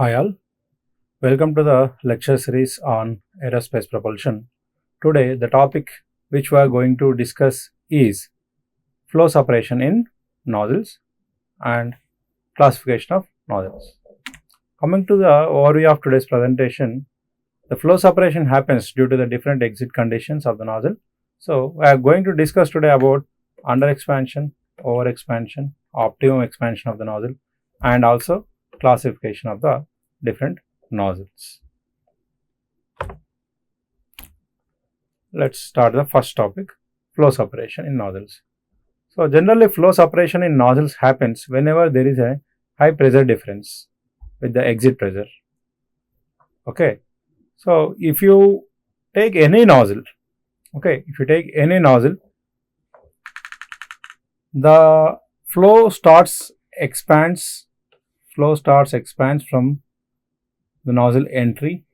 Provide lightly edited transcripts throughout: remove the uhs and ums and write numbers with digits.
Hi all, welcome to the lecture series on aerospace propulsion. Today the topic which we are going to discuss is flow separation in nozzles and classification of nozzles. Coming to the overview of today's presentation, the flow separation happens due to the different exit conditions of the nozzle. So we are going to discuss today about under expansion, over expansion, optimum expansion of the nozzle, and also classification of the different nozzles. Let's start the first topic, flow separation in nozzles. So generally flow separation in nozzles happens whenever there is a high pressure difference with the exit pressure. Okay, so if you take any nozzle, the flow expands from the nozzle entry.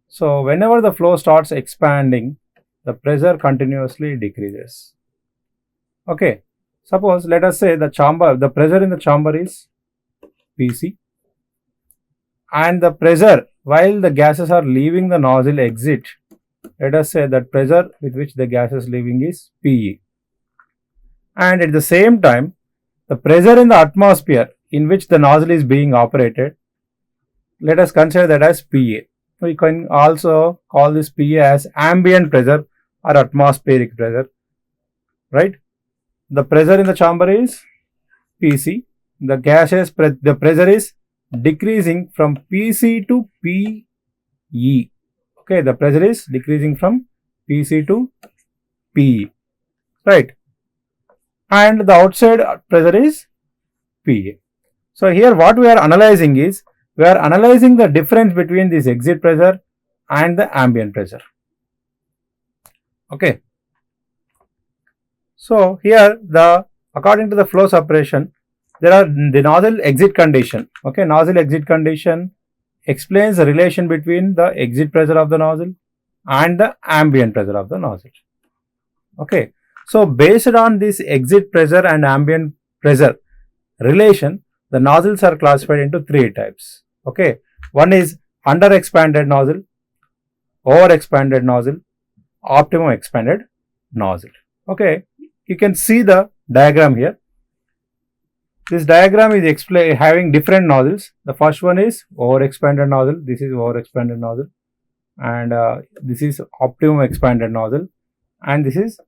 So whenever the flow starts expanding, the pressure continuously decreases. Okay, suppose let us say the pressure in the chamber is PC, and the pressure while the gases are leaving the nozzle exit, let us say that pressure with which the gas is leaving is PE, and at the same time the pressure in the atmosphere in which the nozzle is being operated, let us consider that as PA. We can also call this PA as ambient pressure or atmospheric pressure, right? The pressure in the chamber is PC. The pressure is decreasing from PC to PE. Okay, the pressure is decreasing from PC to PE, right? And the outside pressure is PA. So here what we are analyzing is, we are analyzing the difference between this exit pressure and the ambient pressure. Okay. So here according to the flow separation, there are the nozzle exit condition. Okay, nozzle exit condition explains the relation between the exit pressure of the nozzle and the ambient pressure of the nozzle. Okay. So based on this exit pressure and ambient pressure relation, the nozzles are classified into three types. Okay, one is under expanded nozzle, over expanded nozzle, optimum expanded nozzle. Okay, you can see the diagram here. This diagram is having different nozzles. The first one is over expanded nozzle. This is over expanded nozzle, and this is optimum expanded nozzle, and this is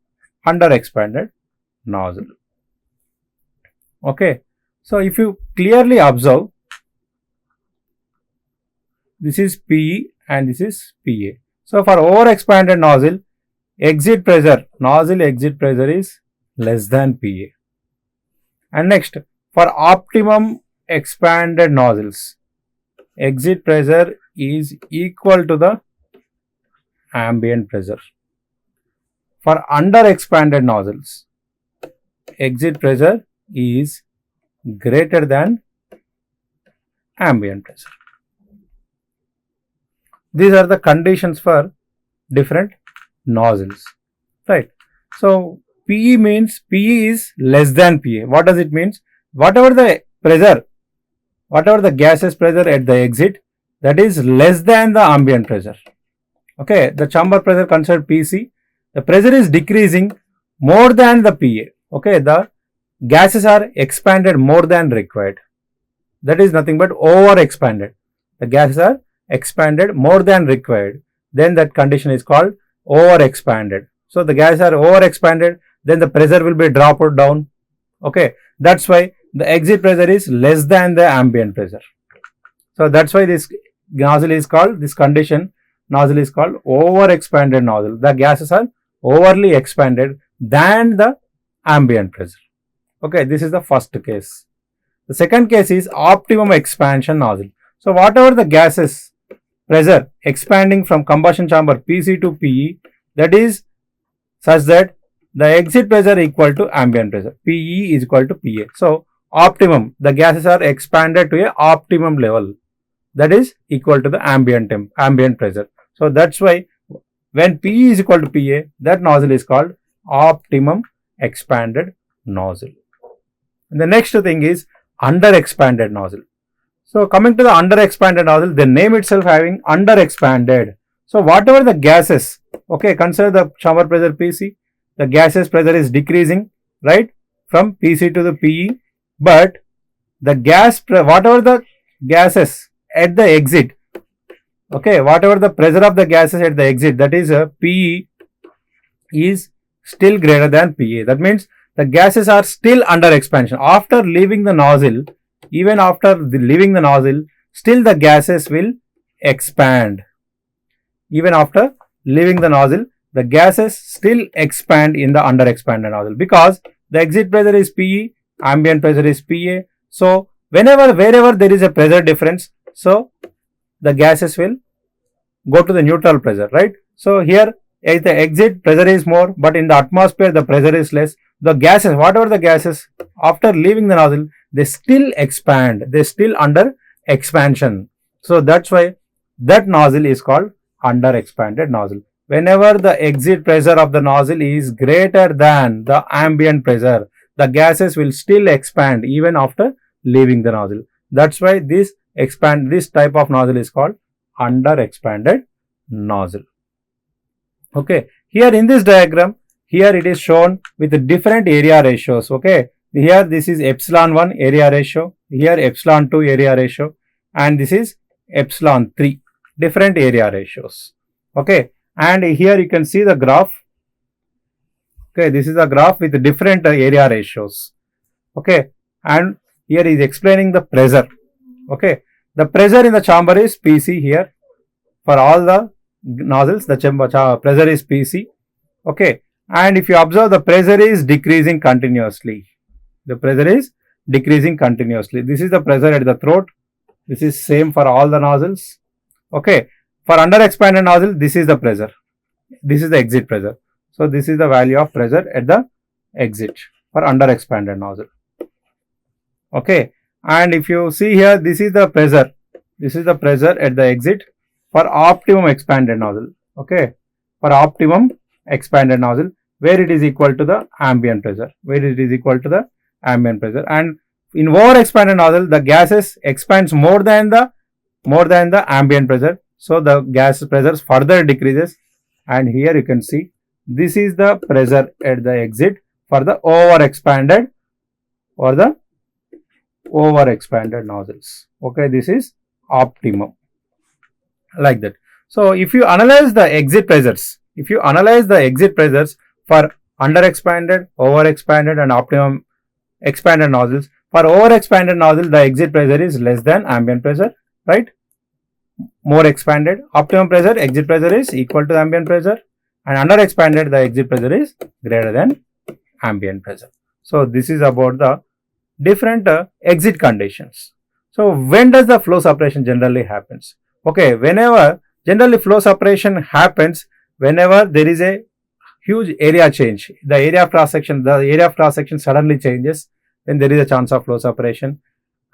under expanded nozzle. Okay, so if you clearly observe, this is PE and this is PA. So for over expanded nozzle, nozzle exit pressure is less than PA. And next, for optimum expanded nozzles, exit pressure is equal to the ambient pressure. For under expanded nozzles, exit pressure is greater than ambient pressure. These are the conditions for different nozzles, right? So PE means PE is less than PA. What does it mean? Whatever the gaseous pressure at the exit, that is less than the ambient pressure. Okay, the chamber pressure considered PC, the pressure is decreasing more than the PA. Okay, the gases are expanded more than required. That is nothing but over expanded. The gases are expanded more than required. Then that condition is called over expanded. So the gases are over expanded, then the pressure will be dropped down. Okay, that's why the exit pressure is less than the ambient pressure. So that's why this nozzle is called, this condition nozzle is called over expanded nozzle. The gases are overly expanded than the ambient pressure. Okay, this is the first case. The second case is optimum expansion nozzle. So whatever the gases pressure expanding from combustion chamber PC to PE, that is such that the exit pressure equal to ambient pressure. PE is equal to PA. So optimum, the gases are expanded to a optimum level, that is equal to the ambient pressure. So that's why when PE is equal to PA, that nozzle is called optimum expanded nozzle. And the next thing is under expanded nozzle. So coming to the under expanded nozzle, the name itself having under expanded. So whatever the gases, okay, consider the chamber pressure PC, the gases pressure is decreasing, right, from PC to the PE, but the whatever the gases at the exit, okay, whatever the pressure of the gases at the exit, that is PE is still greater than PA. That means the gases are still under expansion. After leaving the nozzle, even after leaving the nozzle, still the gases will expand. Even after leaving the nozzle, the gases still expand in the under expanded nozzle, because the exit pressure is PE, ambient pressure is PA. So wherever there is a pressure difference, so the gases will go to the neutral pressure, right? So here at the exit pressure is more, but in the atmosphere the pressure is less. The gases, whatever the gases, after leaving the nozzle, they still expand, they still under expansion. So that's why that nozzle is called under expanded nozzle. Whenever the exit pressure of the nozzle is greater than the ambient pressure, the gases will still expand even after leaving the nozzle. That's why this type of nozzle is called under expanded nozzle. Okay, here in this diagram, here it is shown with the different area ratios. Okay, here this is epsilon 1 area ratio, here epsilon 2 area ratio, and this is epsilon 3, different area ratios. Okay, and here you can see the graph. Okay, this is a graph with different area ratios. Okay, and here is explaining the pressure. Okay, the pressure in the chamber is PC here. For all the nozzles, the pressure is PC. Okay, and if you observe, the pressure is decreasing continuously. The pressure is decreasing continuously. This is the pressure at the throat. This is same for all the nozzles. Okay, for under expanded nozzle, this is the pressure. This is the exit pressure. So this is the value of pressure at the exit for under expanded nozzle. Okay, and if you see here, this is the pressure. This is the pressure at the exit for optimum expanded nozzle. Okay, for optimum expanded nozzle, where it is equal to the ambient pressure, and in over expanded nozzle, the gases expands more than the ambient pressure, so the gas pressure further decreases. And here you can see this is the pressure at the exit for the over expanded nozzles. Okay, this is optimum, like that. So if you analyze the exit pressures, for under expanded, over expanded, and optimum expanded nozzles, for over expanded nozzle, the exit pressure is less than ambient pressure, right? More expanded, optimum pressure, exit pressure is equal to the ambient pressure, and under expanded, the exit pressure is greater than ambient pressure. So this is about the different exit conditions. So when does the flow separation generally happens? Okay, generally flow separation happens whenever there is a huge area change. The area of cross section suddenly changes, then there is a chance of flow separation.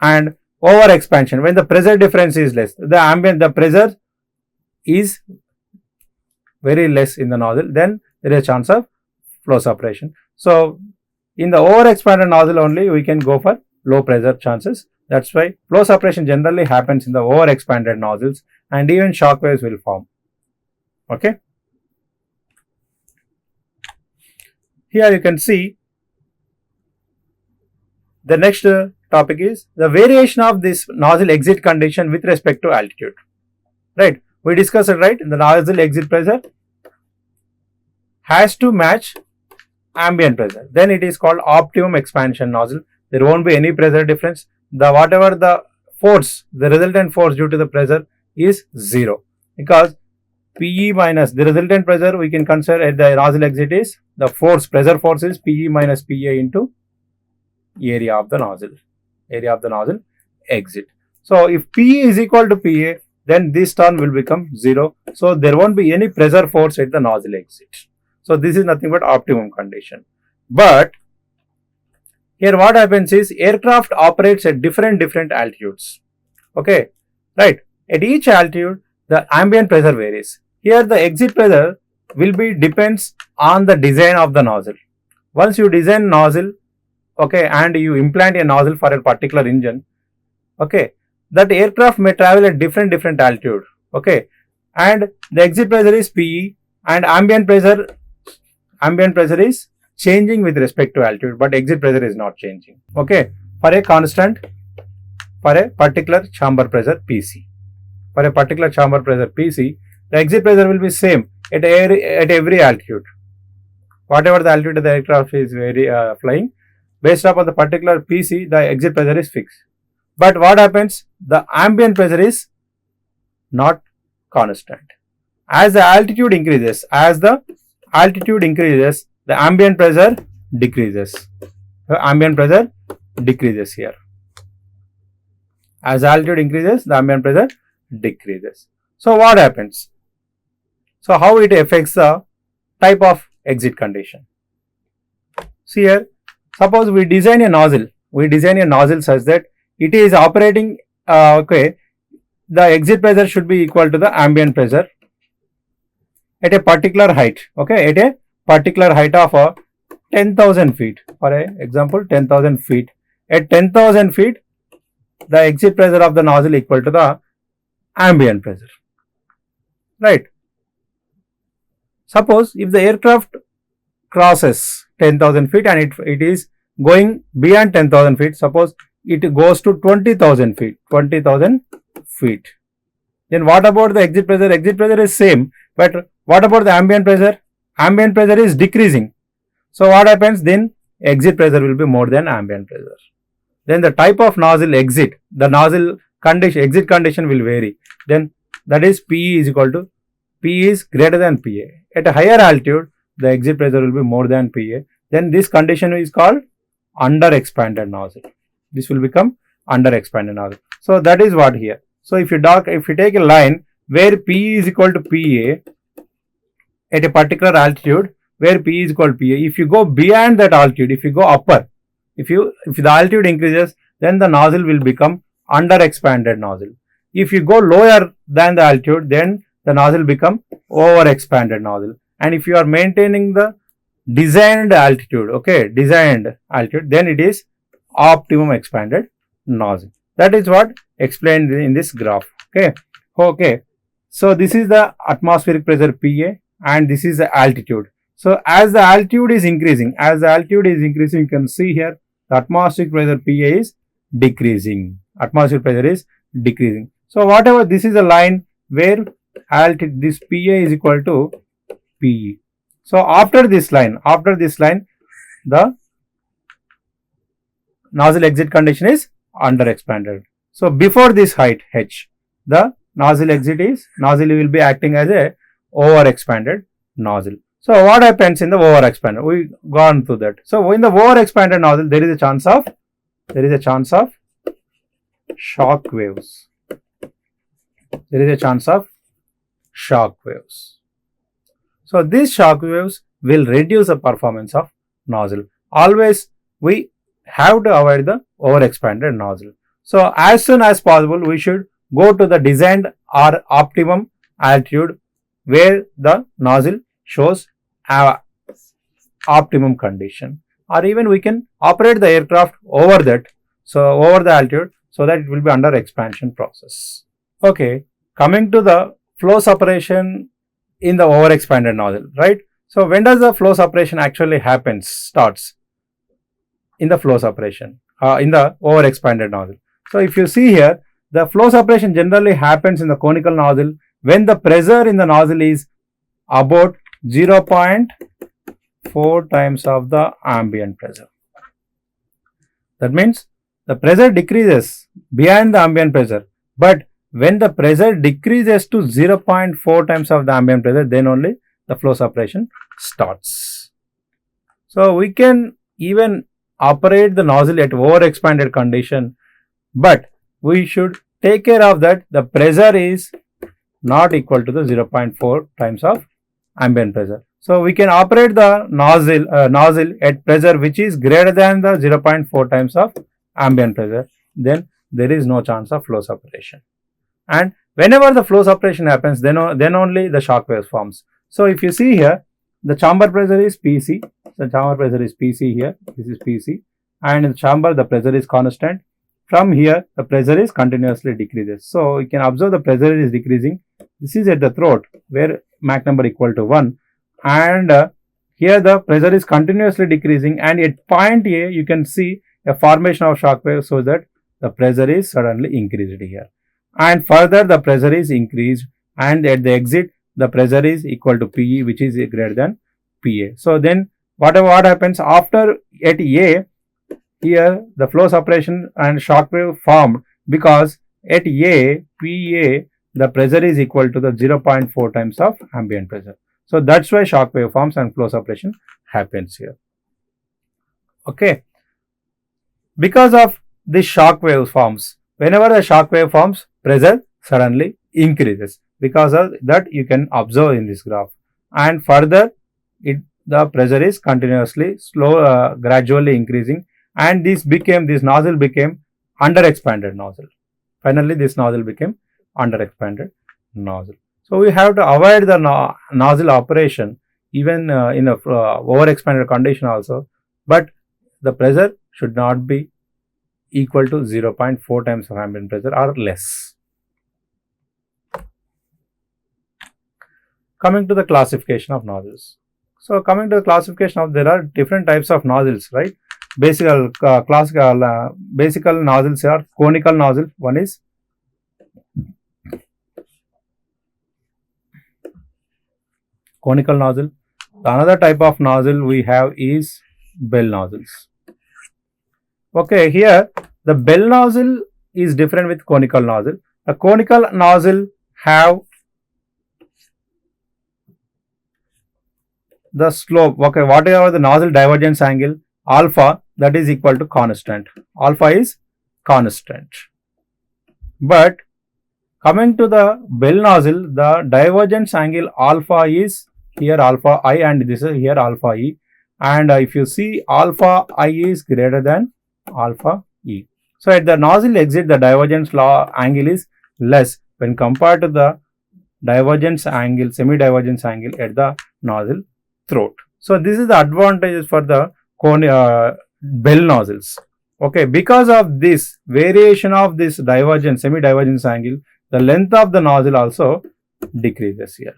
And over expansion, when the pressure difference is less, the pressure is very less in the nozzle, then there is a chance of flow separation. So in the over expanded nozzle only we can go for low pressure chances. That's why flow separation generally happens in the over expanded nozzles, and even shock waves will form. Okay, here you can see the next topic is the variation of this nozzle exit condition with respect to altitude. Right, we discussed it, right? The nozzle exit pressure has to match ambient pressure, then it is called optimum expansion nozzle. There won't be any pressure difference. Whatever the force, the resultant force due to the pressure is 0, because PE minus the resultant pressure we can consider at the nozzle exit is the pressure force is PE minus PA into area of the nozzle exit. So if PE is equal to PA, then this term will become 0. So there won't be any pressure force at the nozzle exit. So this is nothing but optimum condition. But here what happens is aircraft operates at different altitudes. Okay, right. At each altitude, the ambient pressure varies. Here the exit pressure will be depends on the design of the nozzle. Once you design nozzle, okay, and you implant a nozzle for a particular engine, okay, that aircraft may travel at different altitude, okay, and the exit pressure is PE, and ambient pressure is changing with respect to altitude, but exit pressure is not changing, okay, for a constant, for a particular chamber pressure PC. For a particular chamber pressure PC, the exit pressure will be same at every altitude. Whatever the altitude of the aircraft is flying, based upon the particular PC, the exit pressure is fixed. But what happens? The ambient pressure is not constant. As the altitude increases, the ambient pressure decreases. The ambient pressure decreases here. As altitude increases, the ambient pressure decreases. So what happens? So how it affects the type of exit condition? See here, suppose we design a nozzle. Such that it is operating, okay, the exit pressure should be equal to the ambient pressure at a particular height, okay, at a particular height of 10,000 feet. For example, 10,000 feet. At 10,000 feet, the exit pressure of the nozzle equal to the ambient pressure, right? Suppose if the aircraft crosses 10,000 feet and it is going beyond 10,000 feet, suppose it goes to 20,000 feet, then what about the exit pressure? Exit pressure is same, but what about the ambient pressure? Ambient pressure is decreasing. So what happens? Then exit pressure will be more than ambient pressure. Then the type of nozzle exit, the nozzle condition, exit condition will vary. Then that is PE is equal to, PE is greater than PA. At a higher altitude, the exit pressure will be more than PA. Then this condition is called under expanded nozzle. This will become under expanded nozzle. So that is what here. So if you take a line where PE is equal to PA at a particular altitude, where PE is equal to PA, if you go beyond that altitude, if you go upper, if the altitude increases, then the nozzle will become under expanded nozzle. If you go lower than the altitude, then the nozzle become over expanded nozzle. And if you are maintaining the designed altitude, okay, then it is optimum expanded nozzle. That is what explained in this graph, okay. So this is the atmospheric pressure PA and this is the altitude. So as the altitude is increasing, you can see here the atmospheric pressure PA is decreasing. So whatever, this is a line where this PA is equal to PE. So after this line, the nozzle exit condition is under expanded. So before this height H, the nozzle will be acting as a over expanded nozzle. So what happens in the over expanded? We gone through that. So in the over expanded nozzle, there is a chance of shock waves. So these shock waves will reduce the performance of nozzle. Always we have to avoid the over expanded nozzle. So as soon as possible, we should go to the designed or optimum altitude where the nozzle shows optimum condition, or even we can operate the aircraft over that, so over the altitude, so that it will be under expansion process. Okay, coming to the flow separation in the over expanded nozzle, right? So when does the flow separation actually starts in the flow separation in the over expanded nozzle? So if you see here, the flow separation generally happens in the conical nozzle when the pressure in the nozzle is about 0.4 times of the ambient pressure. That means the pressure decreases beyond the ambient pressure, but when the pressure decreases to 0.4 times of the ambient pressure, then only the flow separation starts. So we can even operate the nozzle at over expanded condition, but we should take care of that the pressure is not equal to the 0.4 times of ambient pressure. So we can operate the nozzle at pressure which is greater than the 0.4 times of ambient pressure. Then there is no chance of flow separation. And whenever the flow separation happens, then only the shock waves forms. So if you see here, the chamber pressure is PC. The chamber pressure is PC here. This is PC. And in the chamber, the pressure is constant. from here the pressure is continuously decreases. So you can observe the pressure is decreasing. This is at the throat where Mach number equal to 1, and here the pressure is continuously decreasing, and at point A you can see a formation of shock wave, so that the pressure is suddenly increased here, and further the pressure is increased, and at the exit the pressure is equal to PE, which is greater than PA. So then what happens after at A, here the flow separation and shock wave formed, because at A, PA, the pressure is equal to the 0.4 times of ambient pressure. So that's why shock wave forms and flow separation happens here. Okay. Because of this shock wave forms, whenever the shock wave forms, pressure suddenly increases. Because of that, you can observe in this graph. And further, the pressure is continuously gradually increasing, and this nozzle became under expanded nozzle. Finally, this nozzle became under expanded nozzle. So we have to avoid the nozzle operation even in a over expanded condition also, but the pressure should not be equal to 0.4 times of ambient pressure or less. Coming to the classification of nozzles. So coming to the classification of, there are different types of nozzles, right? Basic nozzles are conical nozzle. One is conical nozzle. Another type of nozzle we have is bell nozzles. Okay, here the bell nozzle is different with conical nozzle. The conical nozzle have the slope, okay, whatever the nozzle divergence angle alpha, that is equal to constant. Alpha is constant. But coming to the bell nozzle, the divergence angle alpha is here alpha I, and this is here alpha E, and if you see alpha I is greater than alpha E. So at the nozzle exit, the divergence angle is less when compared to the divergence angle, semi-divergence angle at the nozzle throat. So this is the advantages for the bell nozzles. Okay, because of this variation of this divergence, semi-divergence angle, the length of the nozzle also decreases here.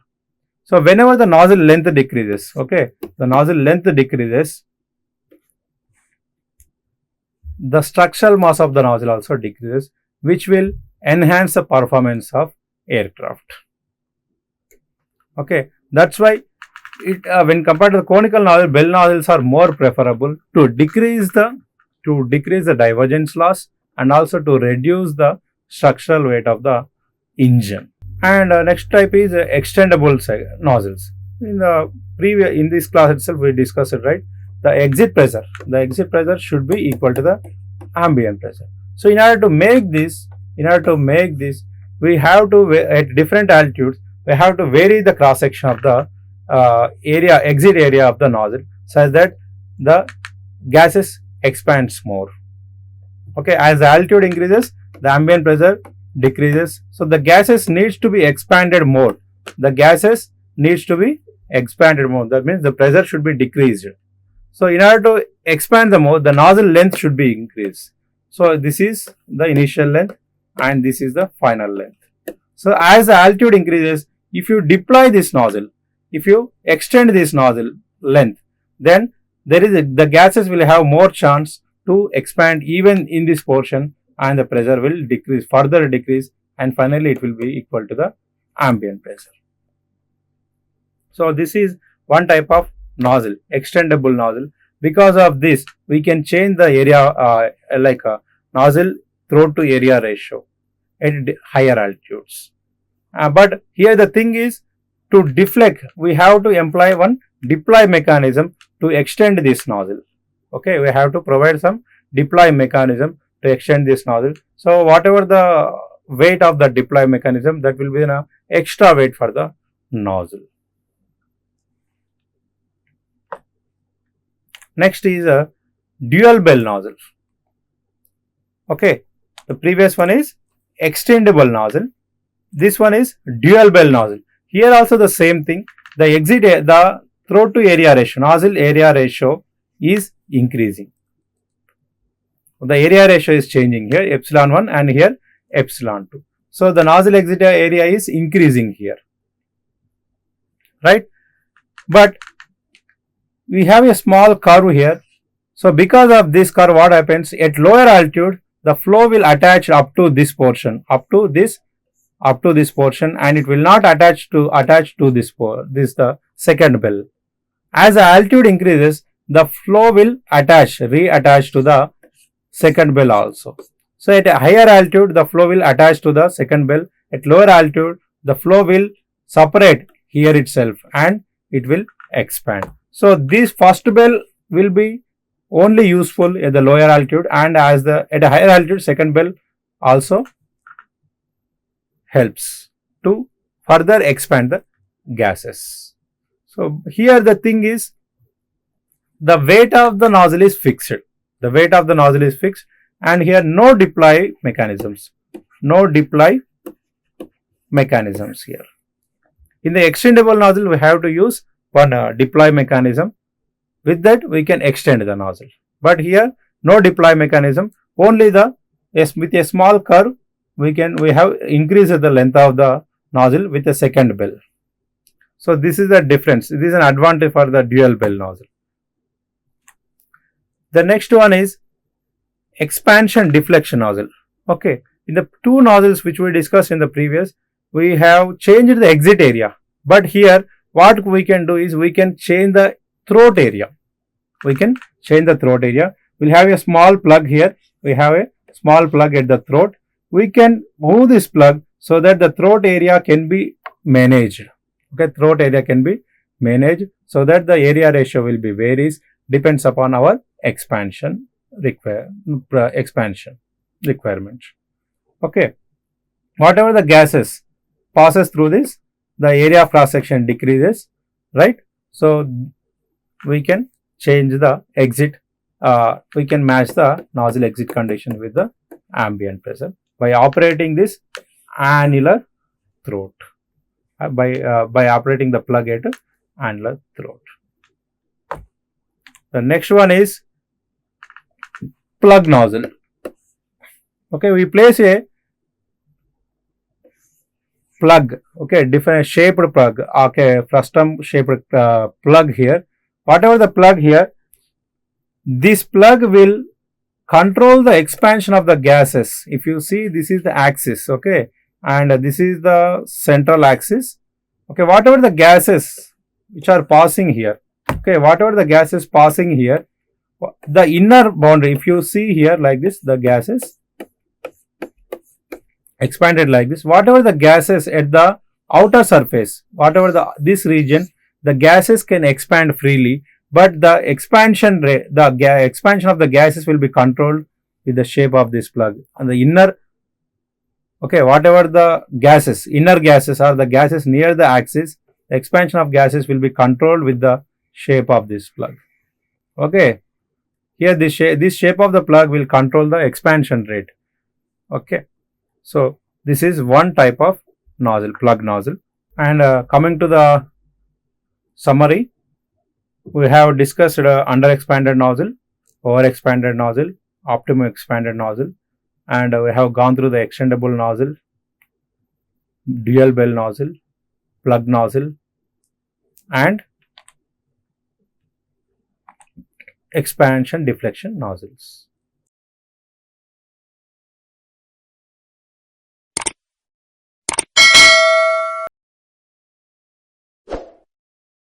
So whenever the nozzle length decreases, okay, the nozzle length decreases, the structural mass of the nozzle also decreases, which will enhance the performance of aircraft. Okay, that's why it when compared to the conical nozzle, bell nozzles are more preferable to decrease the divergence loss and also to reduce the structural weight of the engine. And next type is extendable nozzles. In this class itself we discussed it, right? The exit pressure should be equal to the ambient pressure. So in order to make this, we have to, at different altitudes, we have to vary the cross section of the exit area of the nozzle, such that the gases expands more. Okay, as the altitude increases, the ambient pressure decreases. So the gases needs to be expanded more. That means the pressure should be decreased. So in order to expand the more, the nozzle length should be increased. So this is the initial length and this is the final length. So as the altitude increases, if you deploy this nozzle, if you extend this nozzle length, then the gases will have more chance to expand even in this portion, and the pressure will further decrease, and finally it will be equal to the ambient pressure. So this is one type of nozzle, extendable nozzle. Because of this, we can change the area like a nozzle throat to area ratio at higher altitudes. But here the thing is, to deflect, we have to employ one deploy mechanism to extend this nozzle. Okay, we have to provide some deploy mechanism to extend this nozzle. So whatever the weight of the deploy mechanism, that will be an extra weight for the nozzle. Next is a dual bell nozzle. Okay, the previous one is extendable nozzle. This one is dual bell nozzle. Here also the same thing. The throat to area ratio, nozzle area ratio is increasing. The area ratio is changing here, epsilon 1 and here epsilon 2. So the nozzle exit area is increasing here, right? But we have a small curve here. So because of this curve, what happens at lower altitude, the flow will attach up to this portion, up to this portion, and it will not attach to this the second bell. As the altitude increases, the flow will reattach to the second bell also. So at a higher altitude, the flow will attach to the second bell. At lower altitude, the flow will separate here itself and it will expand. So this first bell will be only useful at the lower altitude, and at a higher altitude, second bell also helps to further expand the gases. So here the thing is, the weight of the nozzle is fixed. The weight of the nozzle is fixed, and here no deploy mechanisms. No deploy mechanisms here. In the extendable nozzle, we have to use one deploy mechanism. With that, we can extend the nozzle. But here, no deploy mechanism. Only with a small curve, we have increased the length of the nozzle with a second bell. So this is the difference. This is an advantage for the dual bell nozzle. The next one is expansion deflection nozzle. Okay, in the two nozzles which we discussed in the previous, we have changed the exit area. But here, what we can do is we can change the throat area. We can change the throat area. We'll have a small plug here. We have a small plug at the throat. We can move this plug so that the throat area can be managed. Okay, throat area can be managed so that the area ratio will be varies, depends upon our expansion requirement. Okay, whatever the gases passes through this, the area of cross section decreases, right? So we can change the exit, we can match the nozzle exit condition with the ambient pressure by operating this annular throat, by operating the plug at annular throat. The next one is plug nozzle. Okay, we place a plug, okay, different shaped plug, okay, frustum shaped plug here. Whatever the plug here, this plug will control the expansion of the gases. If you see, this is the axis, okay, and this is the central axis. Okay, whatever the gases which are passing here, okay, whatever the gases passing here, the inner boundary, if you see here like this, the gases expanded like this. Whatever the gases at the outer surface, whatever this region, the gases can expand freely, but the expansion rate, expansion of the gases will be controlled with the shape of this plug. And the inner, okay, whatever the gases, inner gases are the gases near the axis, the expansion of gases will be controlled with the shape of this plug. Okay, here this shape of the plug will control the expansion rate. Okay, so this is one type of nozzle, plug nozzle. And coming to the summary, we have discussed under expanded nozzle, over expanded nozzle, optimum expanded nozzle, and we have gone through the extendable nozzle, dual bell nozzle, plug nozzle, and expansion deflection nozzles.